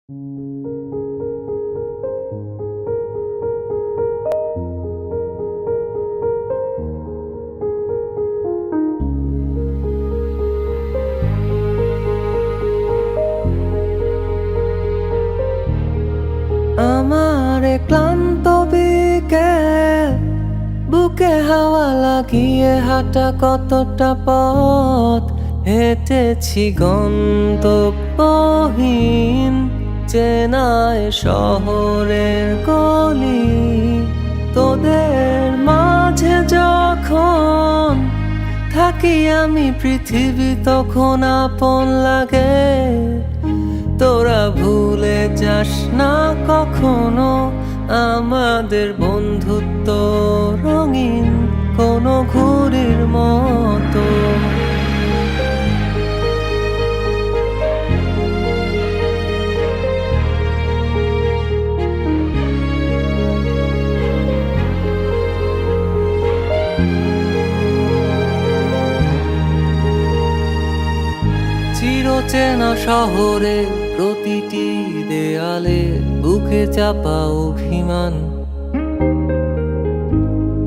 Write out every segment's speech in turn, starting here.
আমার ক্লান্ত বিকেল, বুকে হাওয়া লাগিয়ে হাঁটা কতটা পথ হেঁটেছি গন্তব্যহীন চেনায় শহরের গলি। তোদের মাঝে যখন থাকি আমি, পৃথিবী তখন আপন লাগে। তোরা ভুলে যাস না কখনো আমাদের বন্ধুত্ব রঙিন কোনো ঘুড়ির মতো। চিরচেনা শহরে প্রতিটি দেয়ালে বুকে চাপা অভিমান,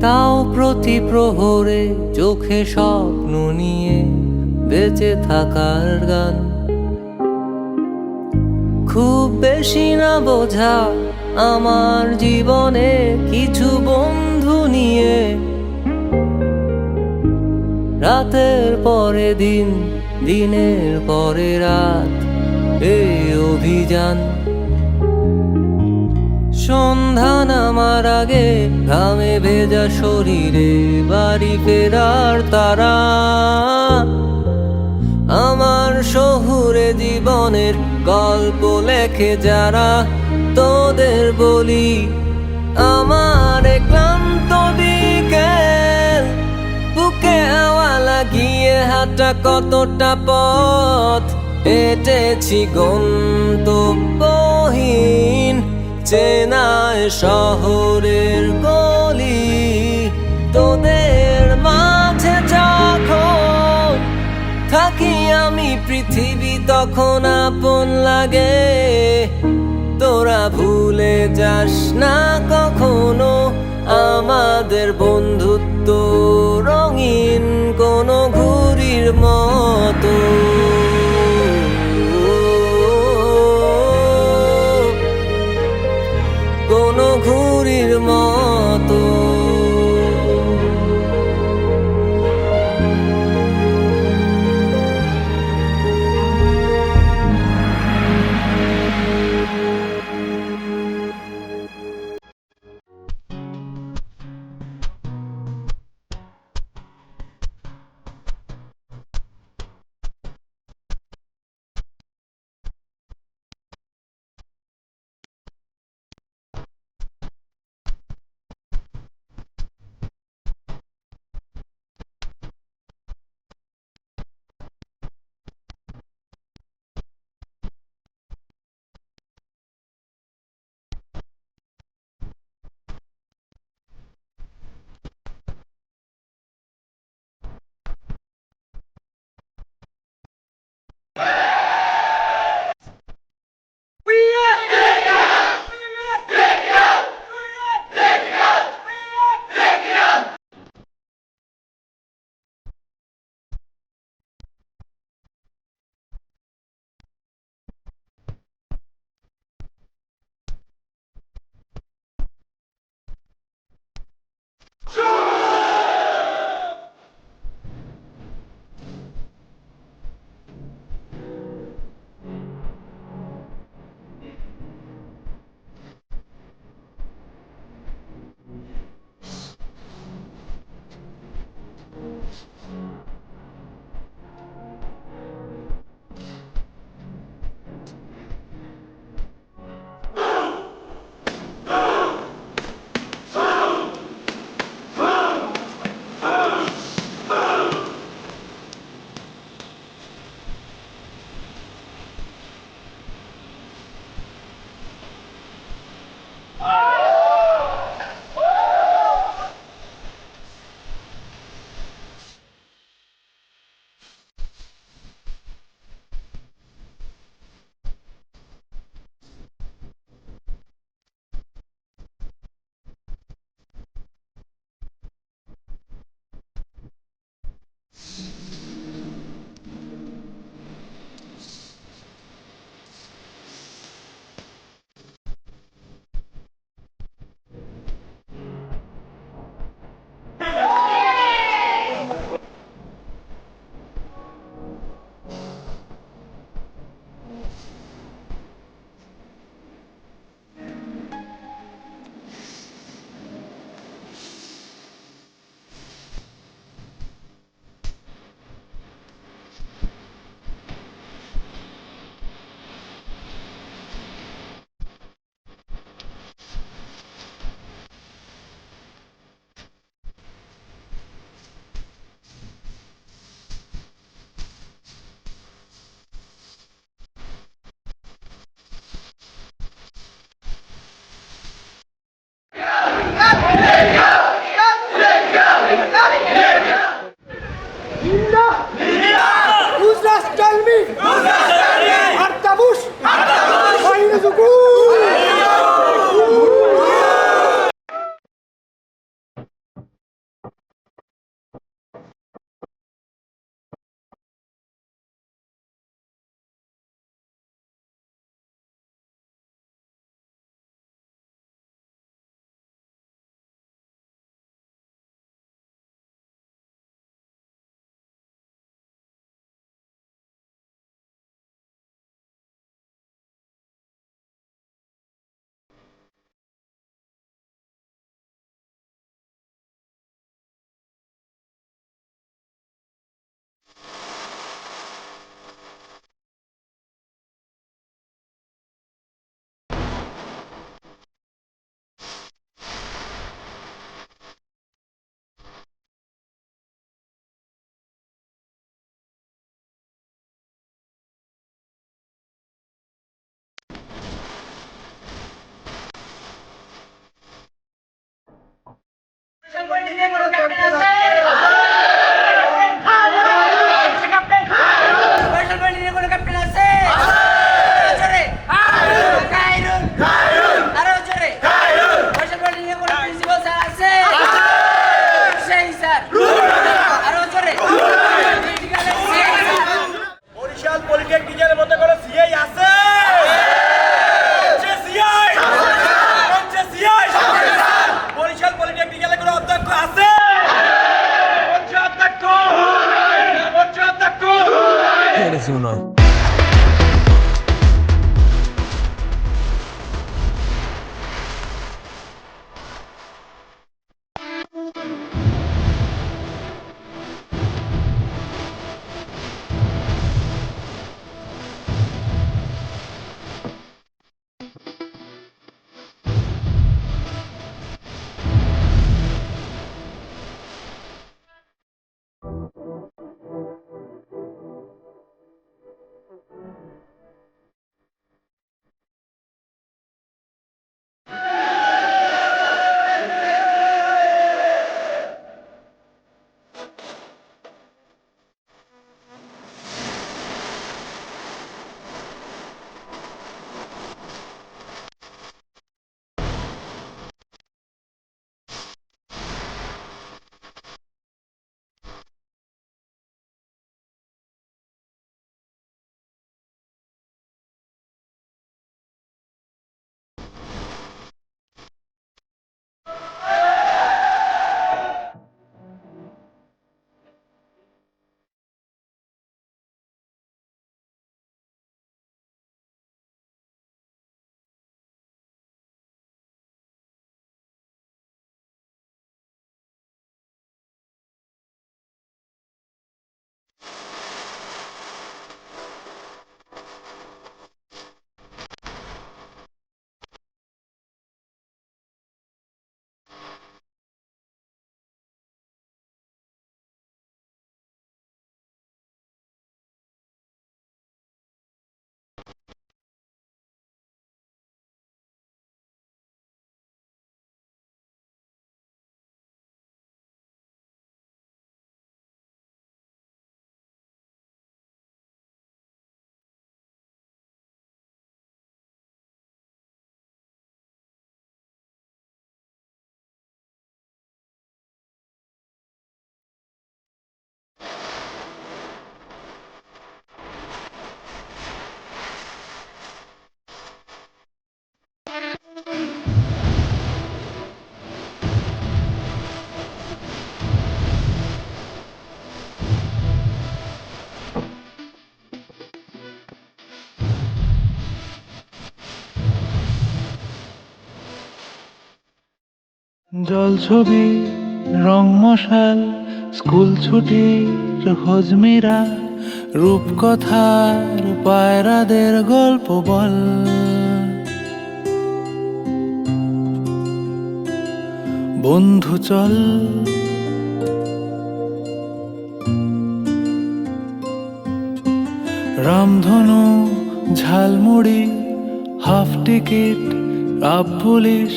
তাও প্রতি প্রহরে চোখে স্বপ্ন নিয়ে বেঁচে থাকার গান। খুব বেশি না বোঝা আমার জীবনে কিছু বন্ধু নিয়ে, রাতের পরে দিন, দিনের পরে রাত, এই অভিযান। সন্ধ্যা নামার আগে ঘামে ভেজা শরীরে বাড়ি ফেরার তারা। আমার শহুরে জীবনের গল্প লেখে যারা, তোদের বলি আমার ক্লান্ত বিকেল, বুকে হাওয়া লাগিয়ে হাঁটা কতটা পথ হেঁটেছি গন্তব্যহীন চেনায় শহরের গলি। তোদের মাঝে যখন থাকি আমি, পৃথিবী তখন আপন লাগে। তোরা ভুলে যাস না কখনো আমাদের বন্ধুত্ব রঙিন কোনো ঘুড়ির মতো। কোনো ঘুড়ির মতো। Uno. জল ছবি রং মশাল স্কুল ছুটির হজমিরা রূপকথার পায়রাদের গল্প বল বন্ধু চল রামধনু ঝালমুড়ি হাফ টিকিট আপ পুলিশ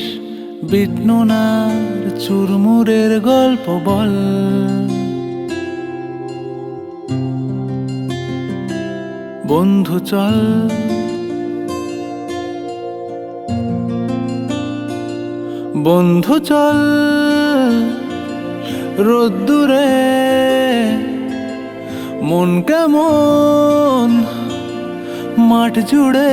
বিটনুনার চুরমুরের গল্প বল বন্ধু চল বন্ধু চল রোদ্দুরে মন কেমন মাঠ জুড়ে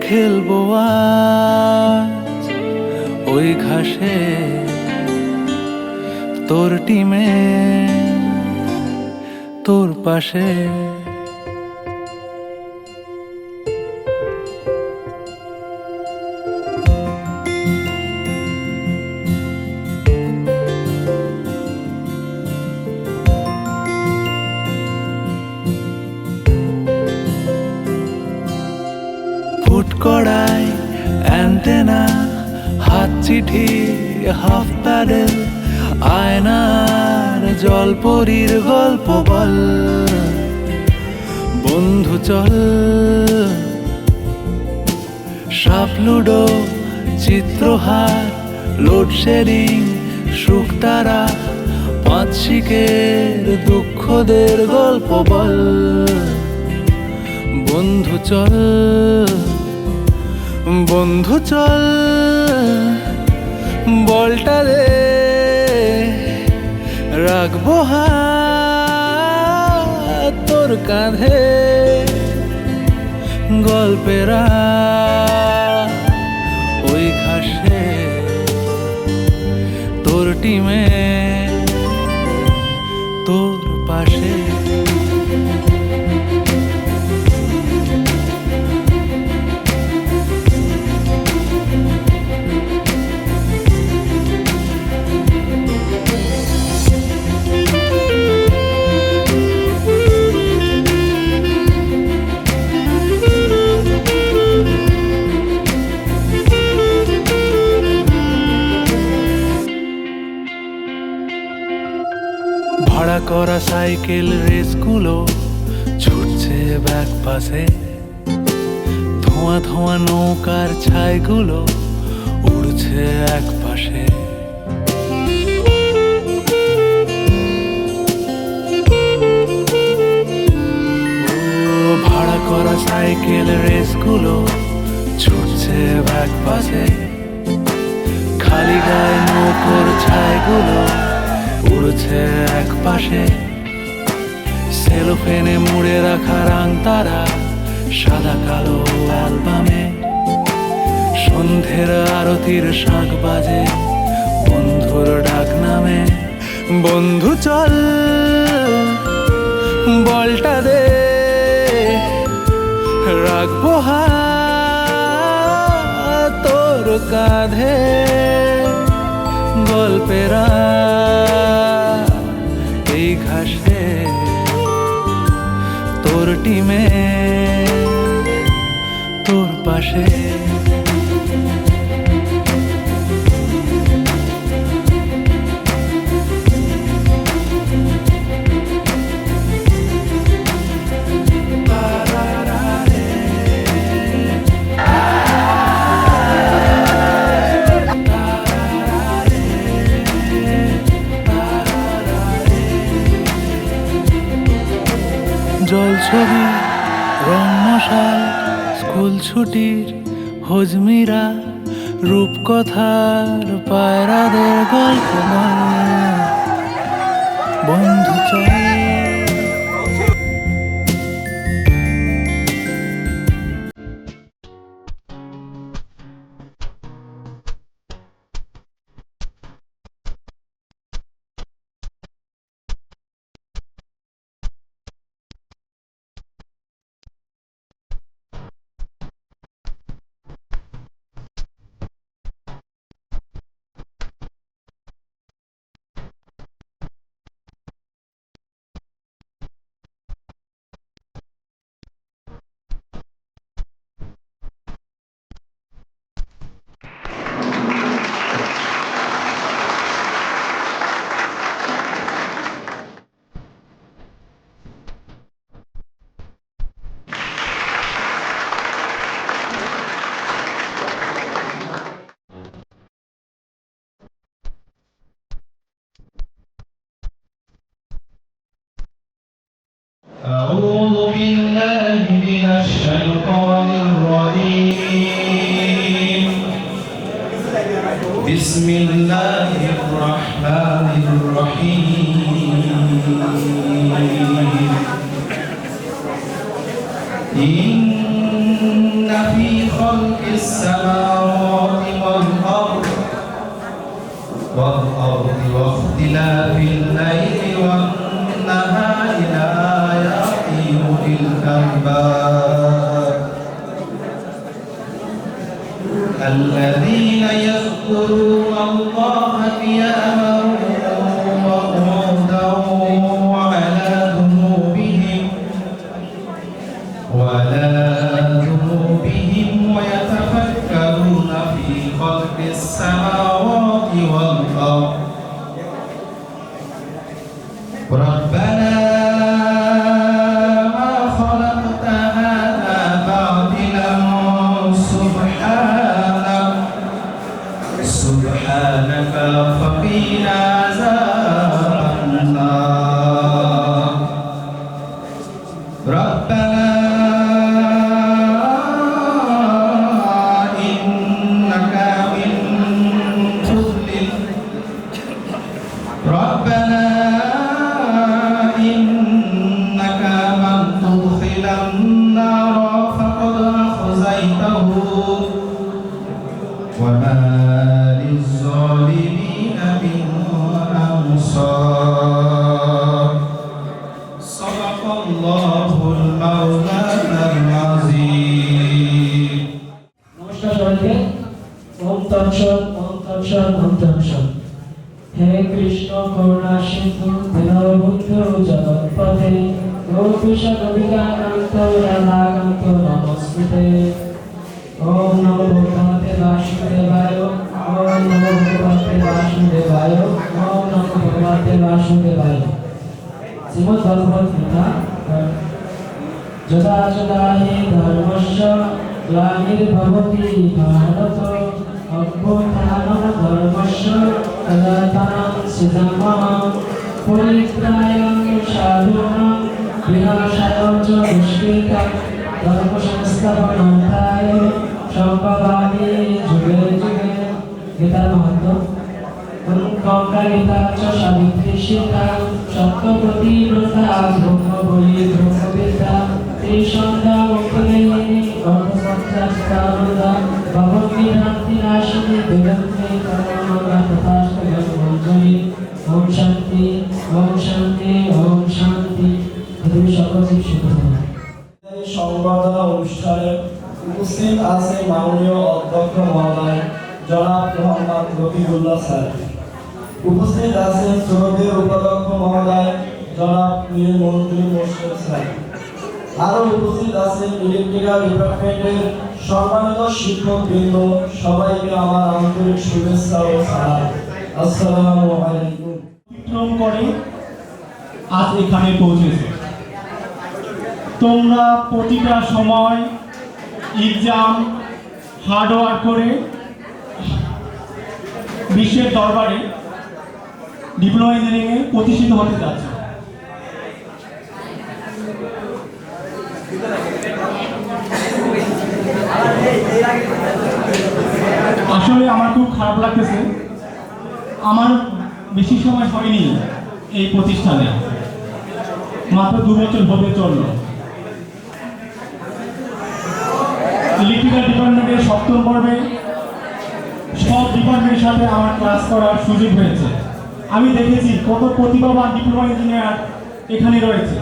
খেলবো আজ ওই ঘাসে তোর টিমে তোর পাশে কড়াই অ্যান্টেনা হাত চিঠি হাফ প্যাডেল আয়নার জলপরীর গল্প বল বন্ধু চল সাপ লুডো চিত্রহার লোডশেডিং সুখ তারা পাঁচ শিকের দুঃখদের গল্প বল। বন্ধু চল, বন্ধু চল, বলটা দে, রাখবো হাত তোর কাঁধে। গল্পেরা ওই ঘাসে তোর টিমে তোর পাশে। ভাড়া করা সাইকেল রেসগুলো ছুটছে ব্যাক পাশে। ধোঁয়া ধোঁয়া নৌকার ছাইগুলো উড়ছে এক পাশে। ভাড়া করা সাইকেল রেসগুলো ছুটছে ব্যাক পাশে। খালি গায়ে নৌকোর ছাইগুলো উড়ছে এক পাশে। সেলোফেনে মুড়ে রাখা রাং তারা সাদা কালো অ্যালবামে। সন্ধ্যের আরতির শাঁখ বাজে বন্ধুর ডাক নামে। বন্ধু চল, বলটা দে, রাখবো হাত তোর কাঁধে। গল্পেরা এই ঘাসে তোর টিমে তোর পাশে। জল ছবি, রং মশাল, স্কুল ছুটির হজমিরা, রূপকথার পায়রাদের গল্প বন্ধু চল। أعوذ بالله من الشيطان الرجيم. بسم الله الرحمن الرحيم. إن في خلق السماوات والأرض واختلاف الليل والنهار لآيات لأولي الألباب الذين يذكرون الله قياما وقعودا وعلى جنوبهم ويتفكرون في خلق السماوات والأرض ربنا ما خلقت هذا باطلا سبحانك وما للظالمين من أنصار صدق الله المولانا العظيم নমস্কার সবাইকে। ওম তৎসৎ ওম তৎসৎ ওম তৎসৎ। হে কৃষ্ণ করুণা সিন্ধু দীনবন্ধু জগৎপতে গোপীশ গোপিকাকান্ত রাধাকান্ত নমস্তুতে। ওম নমো ভগবতে বাসুদেবায় ওম নমো ভগবতে বাসুদেবায় ওম নমো ভগবতে বাসুদেবায়। শ্রীমদ্ ভগবত গীতা যদা যদা হি ধর্মস্য গ্লানির্ভবতি ভারত অভ্যুত্থানম ধর্মস্য তদাতনং সিদ্ধমহং পরিত্রায়ং সাধুনাং বিনাশায় চ দুষ্কৃতং ধর্ম সংস্থাপনার্থায় সম্ভবামি যুগে যুগে। গীতার মাহাত্ম্য। গঙ্গা গীতা চ সাবিত্রী সীতা সত্যপতিব্রতা ব্রহ্মবলি ব্রহ্মবিদ্যা ত্রিসন্ধ্যা মুক্তিমেয়িনী গর্ভসংখ্যাস্তারুদা ভগবদ্গীতান্তি নাশিনী বেদান্তে কর্মমঙ্গলা তথাস্তমঞ্জলি। ওম শান্তি ওম শান্তি ওম শান্তি। পৃথিবীর সকল জীব সুখ হোক। এই সংবর্ধনা অনুষ্ঠানে উপস্থিত আছে মাননীয় অধ্যক্ষ মহোদয় জনাব মোহাম্মদ রফিকুল্লাহ স্যার। উপস্থিত আছেন শ্রদ্ধেয় উপাধ্যক্ষ মহোদয় জনাব মীর মঞ্জুর মোর্শেদ স্যার। আরও উপস্থিত আছেন ইলেকট্রিক্যাল ডিপার্টমেন্টের সম্মানিত শিক্ষকবৃন্দ। সবাইকে আমার আন্তরিক শুভেচ্ছা ও সালাম। আসসালামু আলাইকুম। অতিক্রম করে আজ এখানে পৌঁছেছে। তোমরা প্রতিটা সময় এক্সাম হার্ডওয়ার্ক করে বিশ্বের দরবারে ডিপ্লোমা ইঞ্জিনিয়ারিংয়ে প্রতিষ্ঠিত হতে যাচ্ছে। আসলে আমার খুব খারাপ লাগতেছে, আমার বেশি সময় হয়নি এই প্রতিষ্ঠানে, মাত্র 2 বছর হবে চলল। ইলেকট্রিক্যাল ডিপার্টমেন্টের 7ম পর্বে সব ডিপার্টমেন্টের সাথে আমার ক্লাস করার সুযোগ হয়েছে। আমি দেখেছি কত প্রতিভাবান ডিপ্লোমা ইঞ্জিনিয়ার এখানে রয়েছে।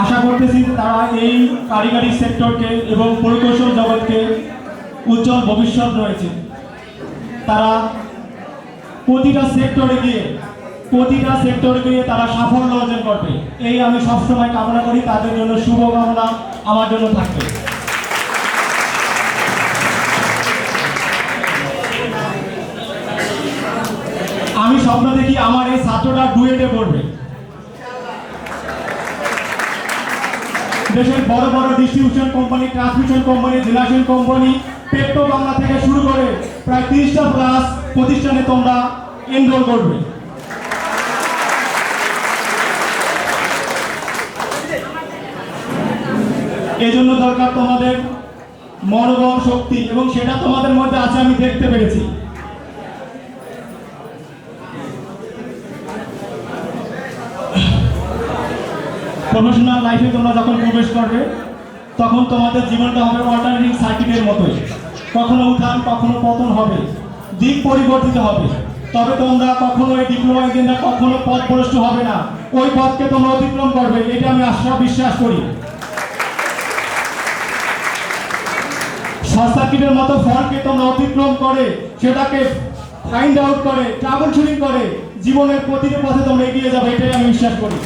আশা করতেছি তারা এই কারিগরি সেক্টরকে এবং পরিকৌশল জগৎকে উজ্জ্বল ভবিষ্যৎ রয়েছে। তারা প্রতিটা সেক্টরে গিয়ে তারা সাফল্য অর্জন করবে, এই আমি সবসময় কামনা করি। তাদের জন্য শুভকামনা আমার জন্য থাকবে। আমি স্বপ্ন দেখি আমার এই ছাত্ররা ডুয়েটে পড়বে। দেশের বড় বড় distribution company, transmission company, generation company, petro Bangla থেকে শুরু করে প্রায় 30টা প্লাস প্রতিষ্ঠানে তোমরা এনরোল করবে। এই জন্য দরকার তোমাদের মনোবল, শক্তি, এবং সেটা তোমাদের মধ্যে আছে, আমি দেখতে পেরেছি। প্রফেশনাল লাইফে তোমরা যখন প্রবেশ করবে তখন তোমাদের জীবনটা হবে অল্টারনেটিং সার্কিটের মতোই, কখনো উত্থান কখনো পতন হবে, দিক পরিবর্তিত হবে। তবে তোমরা কখনো এই ডিপ্লোমা ইঞ্জিনিয়ার কখনো পথভ্রষ্ট হবে না, ওই পথকে তোমরা অতিক্রম করবে, এটা আমি বিশ্বাস করি। শর্ট সার্কিটের মতো ফলকে তোমরা অতিক্রম করে সেটাকে ফাইন্ড আউট করে ট্রাবল শুটিং করে জীবনের প্রতিটি পথে তোমরা এগিয়ে যাবে, এটাই আমি বিশ্বাস করি।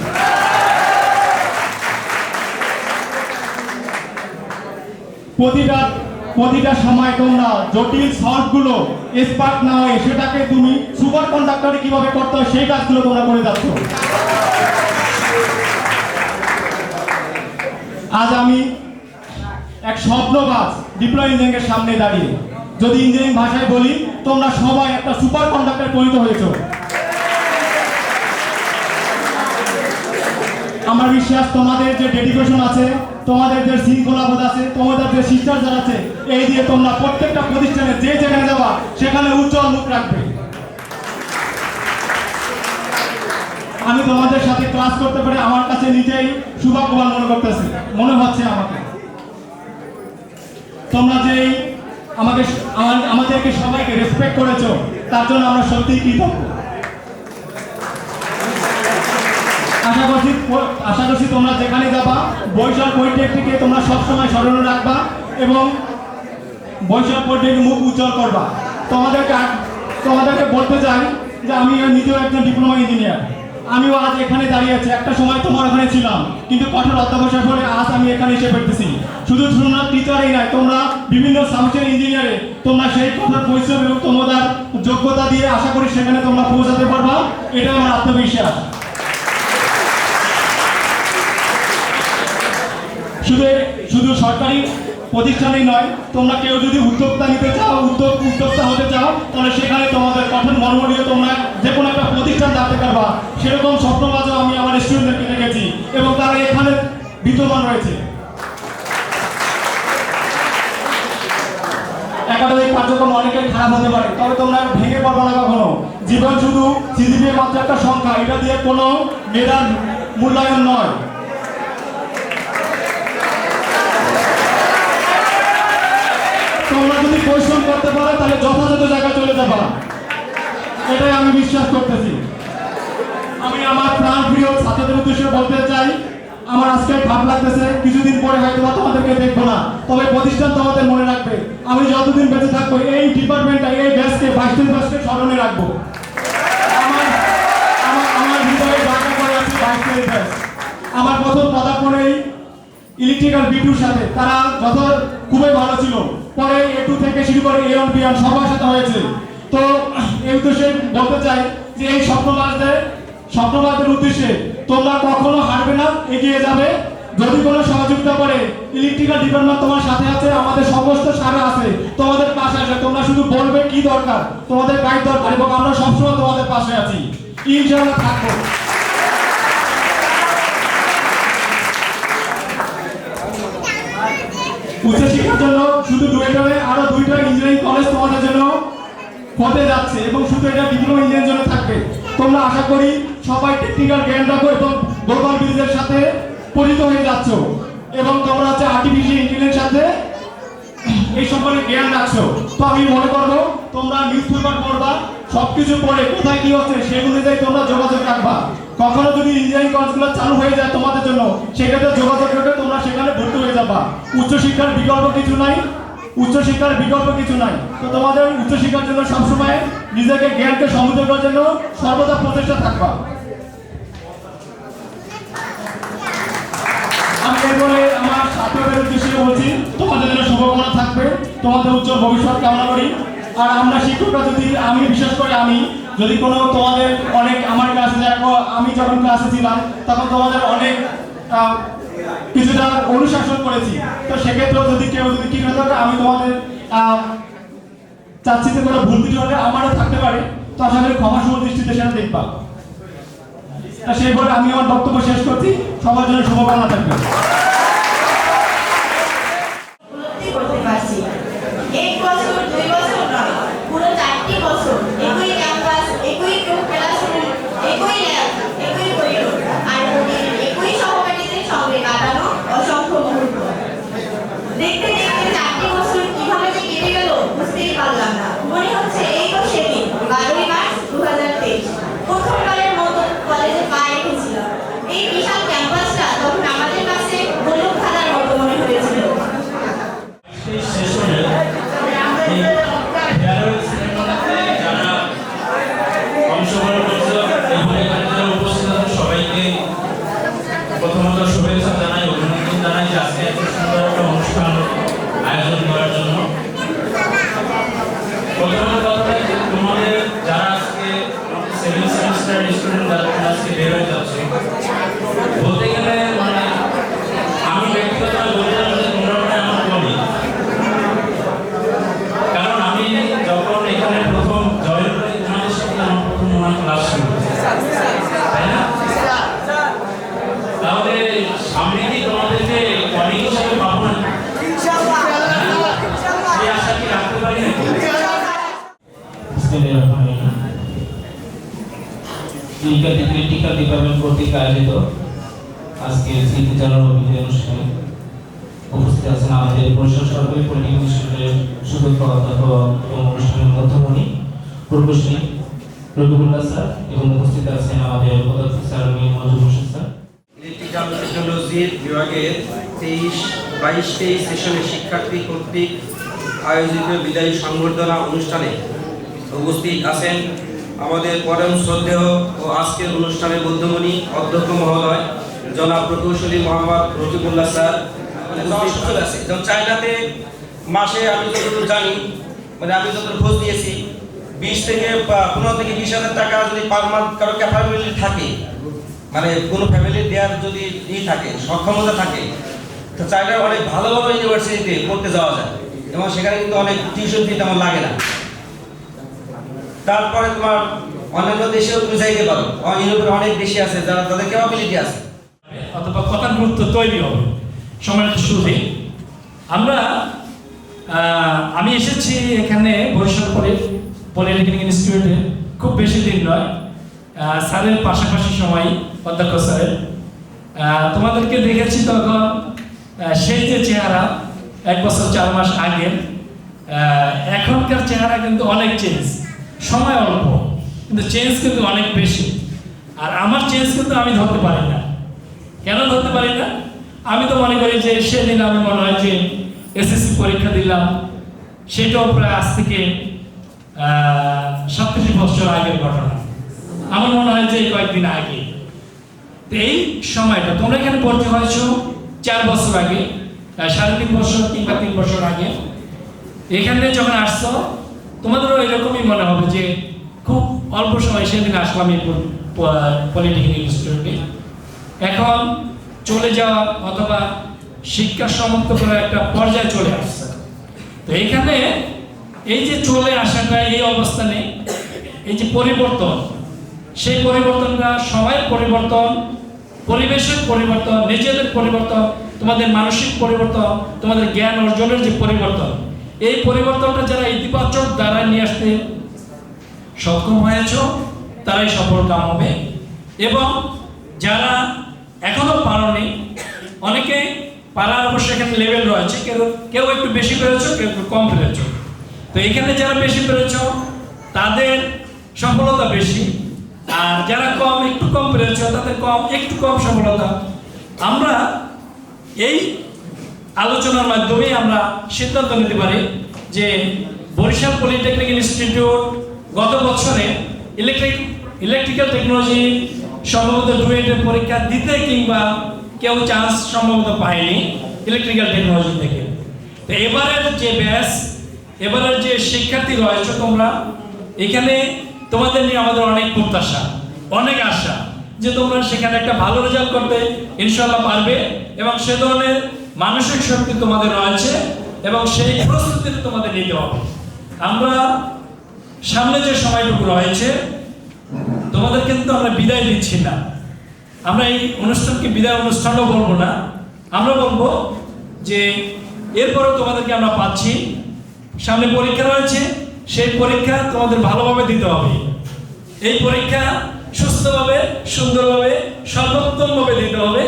প্রতিটা সময় তোমরা জটিল সলভগুলো এক্সপার্ট না হয়ে সেটাকে তুমি সুপার কন্ডাক্টরে কিভাবে করতে হয় সেই কাজগুলো তোমরা করে যাচ্ছ। আজ আমি এক স্বপ্নবাজ ডিপ্লোমা ইঞ্জিনিয়ারিংয়ের সামনে দাঁড়িয়ে, যদি ইঞ্জিনিয়ারিং ভাষায় বলি, তোমরা সবাই একটা সুপার কন্ডাক্টর পরিণত হয়েছ। আমার বিশ্বাস তোমাদের যে ডেডিকেশন আছে, তোমাদের যে শৃঙ্খলাবোধ আছে, তোমাদের যে শিষ্টাচার আছে, এই দিয়ে তোমরা প্রত্যেকটা প্রতিষ্ঠানে যে জায়গায় যাবা সেখানে উজ্জ্বল মুখ রাখবে। আমি তোমাদের সাথে ক্লাস করতে পারে আমার কাছে নিজেই সৌভাগ্যবান মনে হচ্ছে আমাকে। তোমরা যে আমাদেরকে সবাইকে রেসপেক্ট করেছো তার জন্য আমরা সত্যিই কৃতজ্ঞ। আশা করছি তোমরা যেখানে যাবা বৈশাখ পলিটেকনিকে তোমরা সবসময় স্মরণে রাখবা এবং বৈশাখ পলিটেকনিক মুখ উজ্জ্বল করবা। তোমাদেরকে বলতে চাই যে আমি নিজেও একজন ডিপ্লোমা ইঞ্জিনিয়ার। আমিও আজ এখানে দাঁড়িয়ে আছি, একটা সময় তোমার ওখানে ছিলাম, কিন্তু কঠোর অধ্যবসায়ের ফলে আজ আমি এখানে এসে পেতেছি। শুধু তোমরা টিচারই নাই, তোমরা বিভিন্ন সাবজেক্ট ইঞ্জিনিয়ারে তোমরা সেই কঠোর পরিশ্রম এবং তোমাদের যোগ্যতা দিয়ে আশা করি সেখানে তোমরা পৌঁছাতে পারবা, এটা আমার আত্মবিশ্বাস। শুধু সরকারি প্রতিষ্ঠানেই নয়, তোমরা কেউ যদি উদ্যোক্তা নিতে চাও, উদ্যোক্তা হতে চাও, তাহলে সেখানে তোমাদের কঠোর মর্ম নিয়ে তোমরা যে কোনো একটা প্রতিষ্ঠান দাঁড়াতে পারবা। সেরকম স্বপ্নবাজও আমি আমার স্টুডেন্টদেরকে দেখেছি এবং তারা এখানে বিদ্যমান রয়েছে। একাডেমিক কার্যক্রম অনেকের খারাপ হতে পারে, তবে তোমরা ভেঙে পড়বা না কখনো। জীবন শুধু সিজিপিএ মাত্র একটা সংখ্যা, এটা দিয়ে কোনো মেধার মূল্যায়ন নয়। তোমরা যদি পরিশ্রম করতে পারো তাহলে যথাযথ জায়গায় চলে যাবা, এটাই আমি বিশ্বাস করতেছি। আমি আমার প্রাণ প্রিয় ছাত্রদের উদ্দেশ্যে বলতে চাই, আমার আজকে খারাপ লাগতেছে, কিছুদিন পরে হয়তো তোমাদেরকে দেখবো না, তবে প্রতিষ্ঠান তোমাদের মনে রাখবে। আমি যতদিন বেঁচে থাকবো এই ডিপার্টমেন্টটা, এই ব্যাচকে 22 ব্যাচকে স্মরণে রাখবো। আমার হৃদয়ে জায়গা করে আছে 22 ব্যাচ। আমার প্রথম পদার্পণেই ইলেকট্রিক্যাল বিটুর সাথে তারা খুবই ভালো ছিল, পরে A2 থেকে শুরু করে A1 B1 সবার সাথে হয়েছে। তো এই উদ্দেশ্যে বলতে চাই যে এই স্বপ্নবাদের উদ্দেশ্যে তোমরা কখনো হারবে না, এগিয়ে যাবে। যদি কোনো সহযোগিতা করে ইলেকট্রিক্যাল ডিপার্টমেন্ট তোমার সাথে আছে, আমাদের সমস্ত সারা আছে, তোমাদের পাশে আছে। তোমরা শুধু বলবে কি দরকার, তোমাদের গাইড দরকার, এবং আমরা সবসময় তোমাদের পাশে আছি, ইনশাআল্লাহ থাকবো। উচ্চশিক্ষার জন্য শুধু ডুয়েটে আরো 2টা ইঞ্জিনিয়ারিং কলেজ তোমাদের জন্য হতে যাচ্ছে এবং শুধু এটা ডিপ্লোমা ইঞ্জিনিয়ারিং জন্য থাকবে। তোমরা আশা করি সবাই টেকনিক্যাল জ্ঞান রাখো এবং গ্লোবাল বিজনেসের সাথে পরিচিত হয়ে যাচ্ছ এবং তোমরা হচ্ছে আর্টিফিশিয়াল ইন্টেলিজেন্সের সাথে এই সম্পর্কে জ্ঞান রাখছো। তো আমি মনে করবো তোমরা নিউজ পেপার পড়বা, সবকিছু পড়ে কোথায় কি হচ্ছে সেই অনুযায়ী তোমরা যোগাযোগ রাখবা। কখনো যদি ইঞ্জিনিয়ারিং কলেজগুলো চালু হয়ে যায় তোমাদের জন্য, সেক্ষেত্রে যোগাযোগ রেখে তোমরা সেখানে ভর্তি হয়ে যাবা। উচ্চশিক্ষার বিকল্প কিছু নাই। তো তোমাদের উচ্চশিক্ষার জন্য সবসময় নিজেকে জ্ঞানকে সমৃদ্ধ করার জন্য সর্বদা প্রচেষ্টা থাকবা। আমি এরপরে আমার ছাত্রদের উদ্দেশ্যে বলছি, তোমাদের জন্য শুভকামনা থাকবে, তোমাদের উজ্জ্বল ভবিষ্যৎ কামনা করি। আর আমরা শিক্ষকরা আমি বিশেষ করে যদি কোনো তোমাদের অনেক আমার ক্লাসে আমি যখন ক্লাসে ছিলাম তখন তোমাদের অনেক কিছুটা অনুশাসন করেছি। তো সেক্ষেত্রেও যদি কেউ ঠিক না থাকে, আমি তোমাদের চাচ্ছি যে কোনো ভুল কিছু হলে আমারও থাকতে পারে, তো আশা করি ক্ষমাসুন্দর দৃষ্টিতে সেটা দেখবা। সেই বলে আমি আমার বক্তব্য শেষ করছি, সবার জন্য শুভকামনা থাকবে। প্রথমত শুভেচ্ছা জানাই, অভিনন্দন জানাই যে আজকে এত সুন্দর একটা অনুষ্ঠান আয়োজন করার জন্য। প্রথমত কথা, তোমাদের যারা আজকে 7 সেমিস্টার স্টুডেন্ট যারা আজকে বের হয়ে যাচ্ছে, বলতে গেলে মানে আমি ব্যক্তিগতভাবে বলতে চাই যে তোমরা মানে আমার কলি। কারণ আমি যখন এখানে প্রথম জয়েন করি তোমাদের সাথে আমার প্রথম ক্লাস শুরু, তাই না? তাহলে সামনে কি তোমাদেরকে কলিগ হিসেবে পাবো না? এই আশা কি রাখতে পারি না? ইলেকট্রিক্যাল ডিপার্টমেন্ট কর্তৃক আয়োজিত আজকে স্মৃতিচারণ অভিযান অনুষ্ঠানে উপস্থিত উপস্থিত আছেন আমাদের বরিশাল সরকারি পলিটেকনিক ইনস্টিটিউটের সুদক্ষ অধ্যাপক এবং অনুষ্ঠানের মধ্যমণি প্রকৌশলী রবিউল্লাহ স্যার, এবং উপস্থিত আছেন আমাদের পদার্থ স্যার মঞ্জুর হোসেন স্যার। ইলেকট্রিক্যাল টেকনোলজির বিভাগের 22-23 সেশনের শিক্ষার্থী কর্তৃক আয়োজিত বিদায়ী সংবর্ধনা অনুষ্ঠানে উপস্থিত আছেন আমাদের পরম শ্রদ্ধেয় ও আজকের অনুষ্ঠানের মধ্যমণি অধ্যক্ষ মহোদয় জনাব প্রকৌশলী মোহাম্মদ রফিকুল্লাহ স্যার। চলে আসে যেমন চায়নাতে মাসে আমি যতটুকু জানি, মানে আমি যতটুকু খোঁজ দিয়েছি, 20 থেকে 15 থেকে 20,000 টাকা যদি পার মান্থ কারো ক্যাপাবিলিটি থাকে, মানে কোনো ফ্যামিলি দেওয়ার যদি থাকে, সক্ষমতা থাকে, তো চাইলে অনেক ভালো ভালো ইউনিভার্সিটিতে পড়তে যাওয়া যায় এবং সেখানে কিন্তু অনেক টিউশন ফি তেমন লাগে না। তারপরে তোমার অন্যান্য দেশেও তুমি যাইতে পারো, ইউরোপের অনেক দেশে আছে যারা তাদের ক্যাপাবিলিটি আছে, অথবা কথার গুরুত্ব তৈরি হবে। সময়ের শুরুতে আমি এসেছি এখানে বরিশাল পলিটেকনিক ইনস্টিটিউটে খুব বেশি দিন নয়, স্যারের পাশাপাশি সময় অধ্যক্ষ স্যারের তোমাদেরকে দেখেছি তখন সেই যে চেহারা 1 বছর 4 মাস আগে, এখনকার চেহারা কিন্তু অনেক চেঞ্জ, সময় অল্প কিন্তু চেঞ্জ কিন্তু অনেক বেশি। আর আমার চেঞ্জ কিন্তু আমি ধরতে পারি না। কেন ধরতে পারি না? আমি তো মনে করি যে সেদিন আমি মনে হয় যে এসএসসি পরীক্ষা দিলাম, সেটাও প্রায় আজ থেকে 37 বছর আগের ঘটনা। আমার মনে হয় যে কয়েকদিন আগে। তো এই সময়টা তোমরা এখানে ভর্তি হয়েছো 4 বছর আগে, 3.5 বছর কিংবা 3 বছর আগে। এখানে যখন আসছো তোমাদেরও এরকমই মনে হবে যে খুব অল্প সময় সেদিন আসলাম এই পলিটেকনিক ইনস্টিটিউটে। এখন চলে যাওয়া অথবা শিক্ষা সমাপ্ত করার একটা পর্যায়ে চলে আসছে। তো এখানে এই যে চলে আসাটা, এই অবস্থানে এই যে পরিবর্তন, সেই পরিবর্তনটা সময়ের পরিবর্তন, পরিবেশের পরিবর্তন, নিজেদের পরিবর্তন, তোমাদের মানসিক পরিবর্তন, তোমাদের জ্ঞান অর্জনের যে পরিবর্তন, এই পরিবর্তনটা যারা ইতিবাচক দ্বারা নিয়ে আসতে সক্ষম হয়েছ তারাই সফলকাম হবে। এবং যারা এখনো পারোনি, অনেকে পারার অবশ্য এখানে লেভেল রয়েছে, কেউ একটু বেশি পেরেছ, কেউ একটু কম পেরেছ। তো এখানে যারা বেশি পেরেছ তাদের সফলতা বেশি, আর যারা একটু কম পেরেছ তাদের একটু কম সফলতা। আমরা এই আলোচনার মাধ্যমে আমরা সিদ্ধান্ত নিতে পারি যে বরিশাল পলিটেকনিক ইনস্টিটিউট গত বছরে ইলেকট্রিক্যাল টেকনোলজি সম্ভবত ডুয়েটের পরীক্ষা দিতে কিংবা কেউ চান্স সম্ভবত পায়নি ইলেকট্রিক্যাল টেকনোলজি থেকে। তো এবারের যে ব্যাচ, এবারের যে শিক্ষার্থী রয়েছে তোমরা, এখানে তোমাদের নিয়ে আমাদের অনেক প্রত্যাশা, অনেক আশা যে তোমরা সেখানে একটা ভালো রেজাল্ট করতে ইনশাআল্লাহ পারবে এবং সে ধরনের মানসিক শক্তি তোমাদের রয়েছে এবং সেই প্রস্তুতি তোমাদের নিতে হবে। আমরা সামনে যে সময়টুকু রয়েছে তোমাদের কিন্তু আমরা বিদায় দিচ্ছি না, আমরা এই অনুষ্ঠানকে বিদায় অনুষ্ঠানও বলবো না, আমরা বলবো যে এরপরও তোমাদেরকে আমরা পাচ্ছি, সামনে পরীক্ষা রয়েছে, সেই পরীক্ষা তোমাদের ভালোভাবে দিতে হবে। এই পরীক্ষা সুস্থভাবে, সুন্দরভাবে, সর্বোত্তমভাবে দিতে হবে।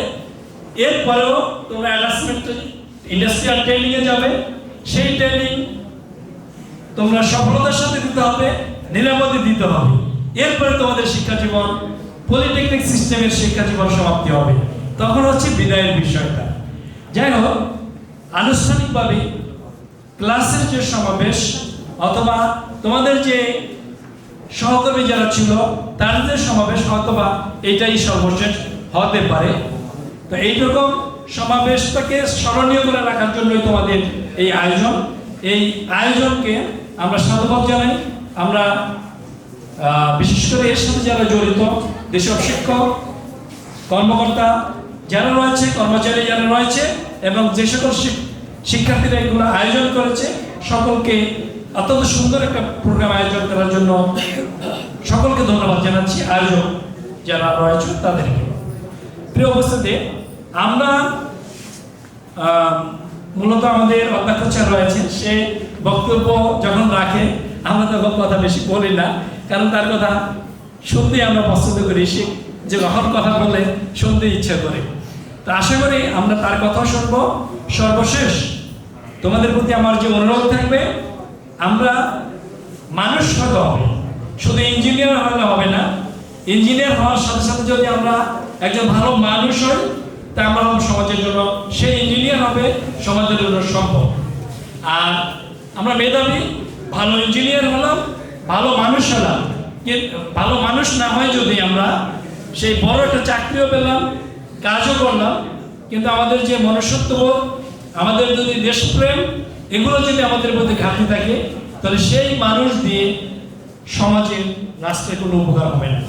এরপরেও তোমরা অ্যাডাসমেন্ট ইন্ডাস্ট্রিয়াল ট্রেনিংয়ে যাবে, সেই ট্রেনিং তোমরা সফলতার সাথে দিতে হবে, নিরাপদে দিতে হবে। এরপরে তোমাদের শিক্ষা জীবন, পলিটেকনিক সিস্টেমের শিক্ষা জীবন সমাপ্তি হবে, তখন হচ্ছে বিদায়ের বিষয়টা। যাই হোক, আনুষ্ঠানিকভাবে ক্লাসের যে সমাবেশ অথবা তোমাদের যে সহকর্মী যারা ছিল তাদের সমাবেশ হয়তোবা এটাই সর্বশেষ হতে পারে। তো এইরকম সমাবেশটাকে স্মরণীয় করে রাখার জন্যই তোমাদের এই আয়োজন। এই আয়োজনকে আমরা সাধুবাদ জানাই। আমরা বিশেষ করে এর সাথে যারা জড়িত যেসব শিক্ষক, কর্মকর্তা যারা রয়েছে, কর্মচারী যারা রয়েছে এবং যে সকল শিক্ষার্থীরা এগুলো আয়োজন করেছে, সকলকে অত্যন্ত সুন্দর একটা প্রোগ্রাম আয়োজন করার জন্য সকলকে ধন্যবাদ জানাচ্ছি। আয়োজক যারা রয়েছে তাদেরকে। প্রিয় উপস্থিতি, আমরা মূলত আমাদের অধ্যক্ষ স্যার রয়েছেন, সে বক্তব্য যখন রাখে আমরা তখন কথা বেশি বলি না, কারণ তার কথা শুনতে আমরা পছন্দ করি, সে যে যখন কথা বলে শুনতে ইচ্ছা করে। তো আশা করি আমরা তার কথাও শুনবো, সর্বশেষ তোমাদের প্রতি আমার যে অনুরোধ থাকবে, আমরা মানুষ হতে হবে, শুধু ইঞ্জিনিয়ার হলে হবে না। ইঞ্জিনিয়ার হওয়ার সাথে সাথে যদি আমরা একজন ভালো মানুষ হই, তা আমরা সমাজের জন্য, সেই ইঞ্জিনিয়ার হবে সমাজের জন্য সম্ভব। আর আমরা মেধাবী, ভালো ইঞ্জিনিয়ার হলাম, ভালো মানুষ হলাম, কিন্তু ভালো মানুষ না হয় যদি আমরা সেই বড় একটা চাকরিও পেলাম, কাজও করলাম, কিন্তু আমাদের যে মনুষ্যত্ববোধ, আমাদের যদি দেশপ্রেম, এগুলো যদি আমাদের মধ্যে ঘাটতি থাকে, তাহলে সেই মানুষ দিয়ে সমাজের, রাষ্ট্রের কোনো উপকার হবে না।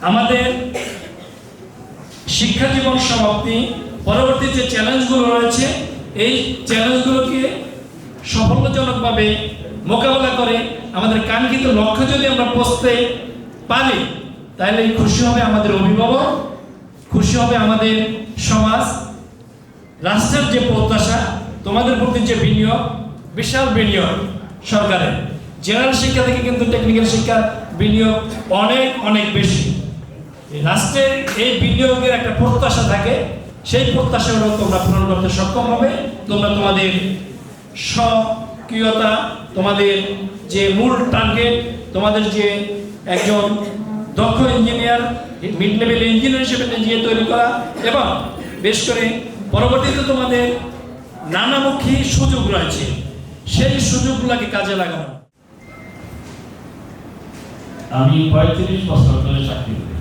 আমাদের শিক্ষা জীবন সমাপ্তি পরবর্তী যে চ্যালেঞ্জগুলো রয়েছে, এই চ্যালেঞ্জগুলোকে সফলজনকভাবে মোকাবেলা করে আমাদের কাঙ্ক্ষিত লক্ষ্যে যদি আমরা পৌঁছতে পারি, তাহলে খুশি হবে আমাদের অভিভাবক, খুশি হবে আমাদের সমাজ, রাষ্ট্রের যে প্রত্যাশা, তোমাদের প্রতি যে বিনিয়োগ, বিশাল বিনিয়োগ সরকারের। জেনারেল শিক্ষা থেকে কিন্তু টেকনিক্যাল শিক্ষার বিনিয়োগ অনেক অনেক বেশি। রাষ্ট্রের এই বিনিয়োগের একটা প্রত্যাশা থাকে, সেই প্রত্যাশাগুলো তোমরা পূরণ করতে সক্ষম হবে। তোমরা তোমাদের সক্রিয়তা, তোমাদের যে মূল টার্গেট, তোমাদের যে একজন দক্ষ ইঞ্জিনিয়ার, মিড লেভেল ইঞ্জিনিয়ার হিসেবে নিজে তৈরি করা, এবং বেশ করে পরবর্তীতে তোমাদের নানামুখী সুযোগ রয়েছে, সেই সুযোগগুলোকে কাজে লাগানো। আমি 35 বছর ধরে চাকরি করি।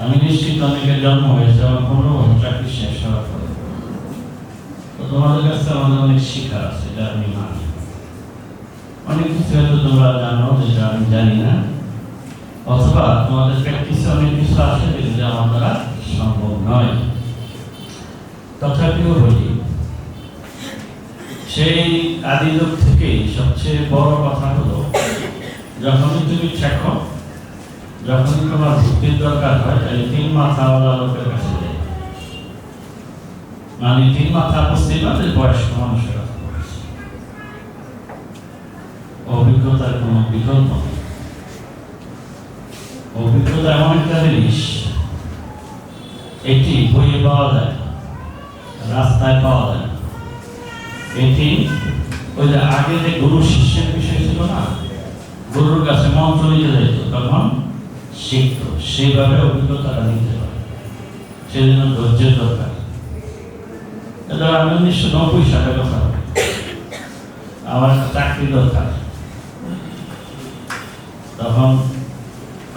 আমি নিশ্চিত অনেকের জন্ম হয়েছে আমার 15 বছর চাকরি শেষ হওয়ার পরে। তো তোমাদের কাছে আমাদের অনেক শিক্ষা আছে, এটা আমি মানি। অনেক কিছু হয়তো তোমরা জানো যেটা আমি জানি না, অথবা তোমাদের প্র্যাকটিসে অনেক কিছু আছে যেগুলো আমার দ্বারা সম্ভব নয়। তথাপিও বলি, সেই আদি যুগ থেকেই সবচেয়ে বড় কথা হলো, যখনই তুমি শেখো, যখনই তোমার ভর্তির দরকার হয়, তাহলে 3 মাথাওয়ালা লোকের কাছে যাই। মানে 3 মাথা বুঝতেই পারে বয়স্ক মানুষের কাছে পড়েছে। অভিজ্ঞতার কোনো বিকল্প নেই। অভিজ্ঞতা এমন একটা জিনিস, এটি বইয়ে পাওয়া যায়, রাস্তায় পাওয়া যায়। এটি ওই যে আগে যে গুরু শিষ্যের বিষয় ছিল না, গুরুর কাছে মন্ত্র নিতে যেত, তখন শিখত, সেইভাবে অভিজ্ঞতাটা নিতে পারে। সেজন্য ধৈর্যের দরকার। আমি 1990 সালের কথা বলি, আমার একটা চাকরি দরকার। তখন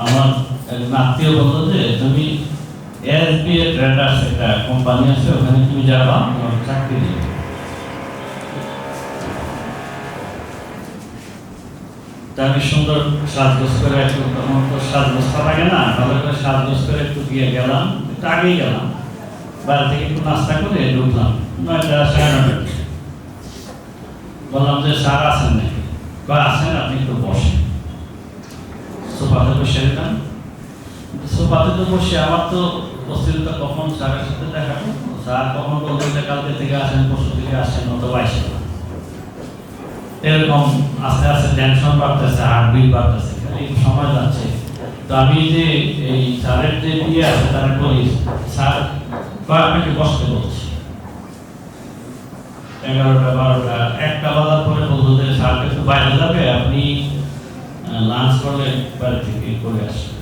আমার একজন আত্মীয় বললো যে, তুমি SBA ট্রেডার্স একটা কোম্পানি আছে, ওখানে তুমি যাবা, তোমার চাকরি দিবে। আমি সুন্দর সাজগোজ করে একটু, তখন তো সাজগোজ লাগে না, ভালো করে সাজগোজ করে একটু গিয়ে গেলাম, একটু আগেই গেলাম, বাড়ি থেকে একটু নাস্তা করে ঢুকলাম 9টা 9:30। বললাম যে স্যার আছেন নাকি? আছেন, আপনি একটু বসেন। সোফাতে বসে দিলাম। সোফাতে তো বসে আমার তো অস্থিরতা, কখন স্যারের সাথে দেখা, স্যার কখন বলতে যে কালকে থেকে আসেন, পরশু থেকে আসেন, অথবা আসেন। এরকম আস্তে আস্তে টেনশন বাড়তেছে, হার্টবিট বাড়তেছে, এই সময় যাচ্ছে। তো আমি যে এই স্যারের যে ইয়ে আছে, তারা বলি, স্যার আপনাকে বসতে বলছি। 11টা 12টা 1টা বাজার পরে বলতো যে স্যার একটু বাইরে যাবে, আপনি লাঞ্চ করলে বাড়ি থেকে করে আসেন।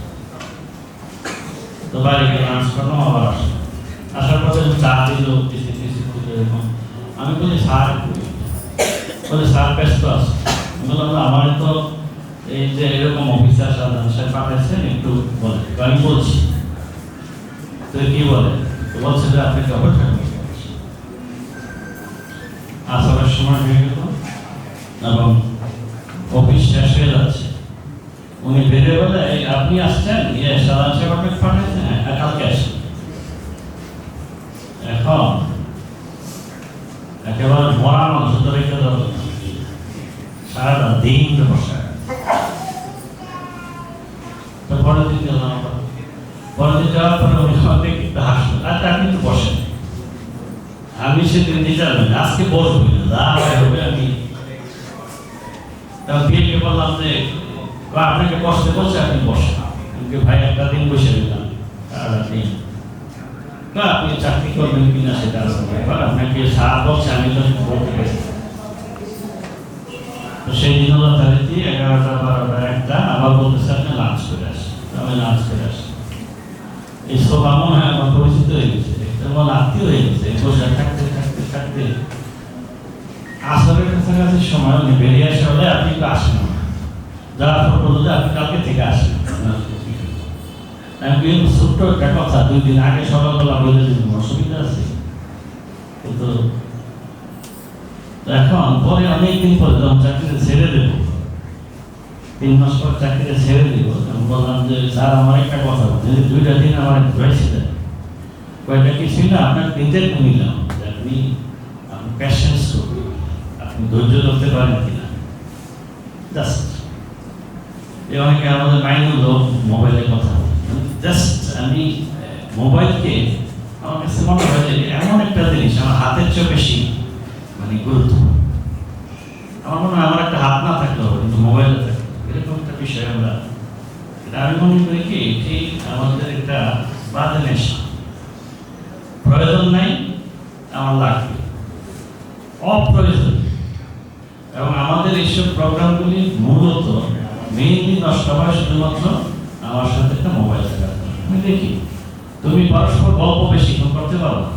তো বাড়িতে লাঞ্চ করলাম, আবার আসলাম। আসার পরে চা দিল, এরকম। আমি বলি স্যার, বলে স্যার ব্যস্ত আছে। বললাম আমার তো এই যে এরকম অফিসার সাধারণ সাহেব পাঠাচ্ছেন, একটু বলে। আমি বলছি, তো কি বলে? বলছে যে আপনাকে অপেক্ষা করতে হবে। আসার সময় হয়ে গেল এবং অফিস শেষ হয়ে যাচ্ছে। উনি বেরিয়ে বলে, আপনি আসছেন, সাধারণ সাহেব আপনাকে পাঠাচ্ছেন, কালকে আসেন। এখন একেবারে মরা মানুষ তো রেখে দেওয়া, সারাটা দিন বসা। তো পরের দিন গেলাম, পরের দিন যাওয়ার পরে উনি আমাকে একটু হাসলো, আচ্ছা আপনি তো বসেন। আমি সেদিন দিতে পারবেন, আজকে বসবো না, যা হবে আমি। বিয়েকে বললাম যে আপনাকে বসতে বলছে, আপনি বসেন। ভাই একটা দিন বসে দিলাম, সারাটা দিন। বা আপনি চাকরি করবেন কিনা সেটা আছে ব্যাপার। আপনাকে সারা বছর আমি তো বলতে গেছি, তো সেই দিন হলো তারিখে 11টা 12টা 1টা আবার বলতেছে আপনি লাঞ্চ করে আসেন। আমি লাঞ্চ করে আসি। এই সব আমার আমার পরিচিত হয়ে গেছে, তেমন আত্মীয় হয়ে গেছে। বসে থাকতে থাকতে থাকতে আসরের কাছাকাছি সময় উনি বেরিয়ে আসা হলে আপনি তো আসেন না, যারা বললো যে আপনি কালকে থেকে আসেন। আমি ছোট্ট একটা কথা 2 দিন আগে সকালবেলা বলে দিন, অসুবিধা আছে কিন্তু এখন পরে অনেকদিন পরে যখন চাকরিটা ছেড়ে দেবো, 3 মাস পর চাকরিটা ছেড়ে দিব, আমি বললাম যে স্যার আমার একটা কথা বলছেন, 2টা দিন আমার ঘুরাইছিলেন, কয়টা কি ছিল আপনার ইন্টারভিউ নিলাম যে আপনি প্যাশেন্স করবেন, আপনি ধৈর্য ধরতে পারেন কিনা। জাস্ট অনেকে আমাদের মাইন্ড হলো মোবাইলের কথা, জাস্ট আমি মোবাইলকে আমার কাছে মনে হয় যে এমন একটা জিনিস আমার হাতের চেয়ে বেশি মানে গুরুত্বপূর্ণ। আমার মনে হয় আমার একটা হাত না থাকলে হবে কিন্তু মোবাইলে থাকলে এরকম একটা বিষয় আমরা, আমি মনে করি কি এটি আমাদের একটা বাজে নেশা। প্রয়োজন নাই, আমার লাগবে, অপ্রয়োজন। এবং আমাদের এইসব প্রোগ্রামগুলি মূলত মেইনলি নষ্ট হয় শুধুমাত্র আমার সাথে একটা মোবাইল থাকার কারণে। আমি দেখি তুমি পরস্পর গল্প বেশিক্ষণ করতে পারো না,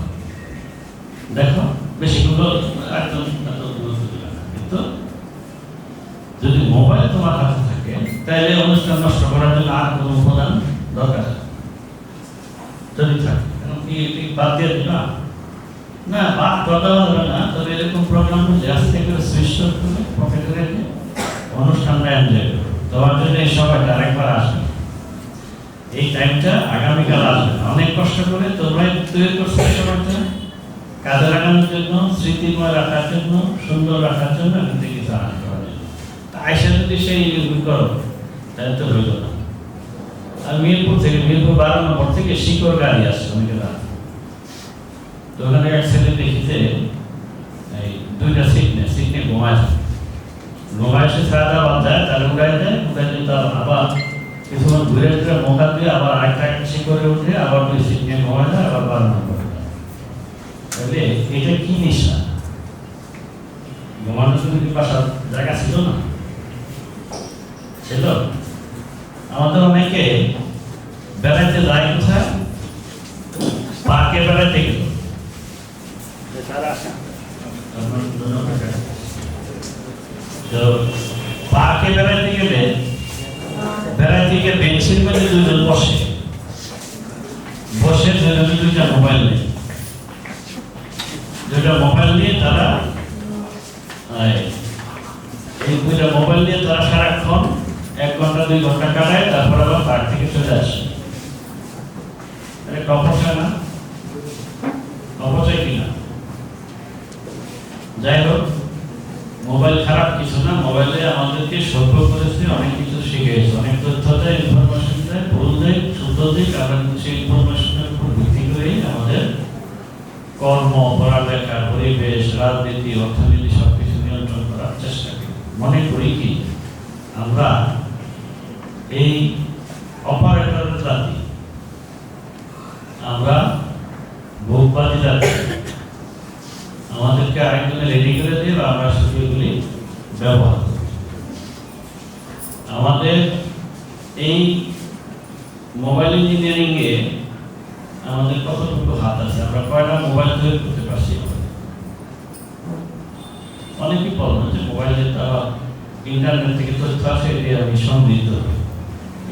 দেখো বেশিক্ষণ একজন কিন্তু যদি মোবাইল তোমার হাতে থাকে তাহলে অনুষ্ঠান নষ্ট করার জন্য আর কোনো উপাদান দরকার যদি থাকে, কি বাদ দিয়ে দিবা না, বাদ কথা হবে না। তবে এরকম প্রোগ্রাম হচ্ছে আস্তে করে সুইচ অফ করে পকেটে রেখে অনুষ্ঠানটা এনজয় করো। তোমার জন্য এই সময়টা আরেকবার আসবে, এই টাইমটা আগামীকাল আসবে। অনেক কষ্ট করে তোমরা তৈরি করছো এই সময়টা কাজে লাগানোর জন্য, স্মৃতিময় রাখার জন্য, সুন্দর রাখার জন্য, এখন থেকে কিছু আনন্দ করার জন্য। আয়সা যদি সেই করো তাহলে তো হইল না। আর মিরপুর 12 নম্বর থেকে শিকড় গাড়ি আসছে অনেকে রাত, তো ওখানে এক ছেলে দেখিতে এই 2টা সিট নিয়ে ঘুমায় সে সারাটা বাদ যায়, তাহলে উড়াই দেয়, তার আবার কিছুক্ষণ ঘুরে ঘুরে মোকা দিয়ে আবার আরেকটা শিকড়ে উঠে আবার 2 সিট নিয়ে ঘুমায় যায়, আবার 12 নম্বর। তাহলে এটা কি নেশা? ঘুমানোর জন্য কি বাসার জায়গা ছিল না? ছিল। আমাদের অনেকে বেড়াইতে যায় কোথায়? পার্কে বেড়াইতে গেল, পার্কে বেড়াইতে গেলে বেঞ্চের মধ্যে 2 জন বসে 2টা মোবাইল নেই, 2টা মোবাইল নিয়ে তারা এই 2টা মোবাইল নিয়ে তারা সারাক্ষণ 1 ঘন্টা 2 ঘন্টা কাটায়, তারপর আবার পার্ক থেকে চলে আসে। অপচয় না? অপচয় কিনা? যাই হোক, মোবাইল খারাপ কিছু না, মোবাইলে আমাদেরকে সভ্য করেছে, অনেক কিছু শিখেছে, অনেক তথ্য দেয়, ইনফরমেশন দেয়, ভুল দেয়, শুদ্ধ দিক। আমরা কিন্তু সেই ইনফরমেশনের উপর ভিত্তি করেই আমাদের কর্ম, পড়ালেখা, পরিবেশ, রাজনীতি, অর্থনীতি সবকিছু নিয়ন্ত্রণ করার চেষ্টা করি। মনে করি কি আমরা এই অপারেটরের জাতি, আমরা ভোগবাদী জাতি, আমাদেরকে আরেকজনে রেডি করে দিয়ে আমরা শুধু এগুলি ব্যবহার করি। আমাদের এই মোবাইল ইঞ্জিনিয়ারিং এ আমাদের কতটুকু হাত আছে, আমরা কয়টা মোবাইল তৈরি করতে পারছি? অনেকে বলেন যে মোবাইলে তো ইন্টারনেট থেকে তথ্য আসে, এটি আমি সমৃদ্ধ হই।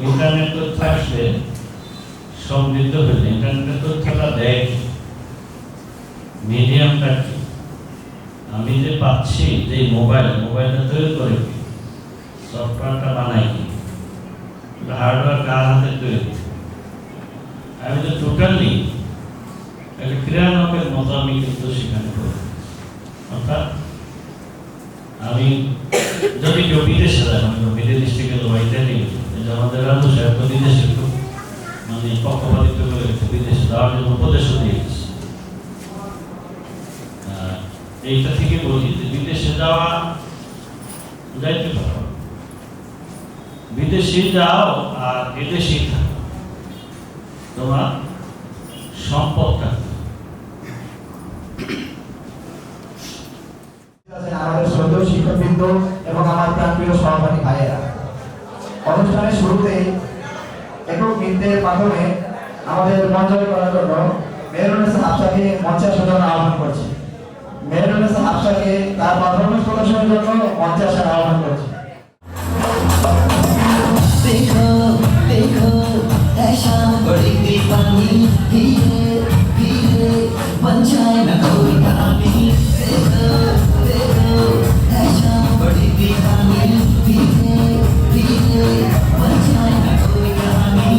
ইন্টারনেট তথ্য আসলে সমৃদ্ধ হইলে ইন্টারনেটের তথ্যটা দেয় মিডিয়ামটা কি, আমি যে পাচ্ছি যে মোবাইলটা তৈরি করে কি, সফটওয়্যারটা বানাই কি, হার্ডওয়্যার কার হাতে তৈরি। আমি তো টোটালি একটা ক্রিয়ানকের মতো আমি কিন্তু সেখানে করি। অর্থাৎ আমি যদি কেউ বিদেশে যায়, মিডিল ইস্টে গেল বা ইতালি গেল, আমাদের রাজু সাহেব তো বিদেশে খুব মানে পক্ষপাতিত্ব করে বিদেশে যাওয়ার জন্য উপদেশও দিয়েছে। এইটা থেকে বলি যে বিদেশে যাওয়া যাইতে পারো, বিদেশে যাও আর এদেশেই থাকো, তোমার সম্পদ থাকতে আমাদের শ্রদ্ধেয় শিক্ষকবৃন্দ এবং আমার প্রাণপ্রিয় সহপাঠী ভাইয়েরা, অনুষ্ঠানের শুরুতেই একক নৃত্যের মাধ্যমে আমাদের মন জয় করার জন্য মেহরুন্নেসা হাফসাকে মঞ্চে আসার জন্য আহ্বান করছি। মেহরুন্নেসা হাফসাকে তার পারফরমেন্স প্রদর্শনের জন্য মঞ্চে আসার আহ্বান করছি। देखो देखो ऐसा बड़ी दीवानी धीरे धीरे बन जाए ना कोई कहानी। देखो देखो ऐसा बड़ी दीवानी धीरे धीरे बन जाए ना कोई कहानी।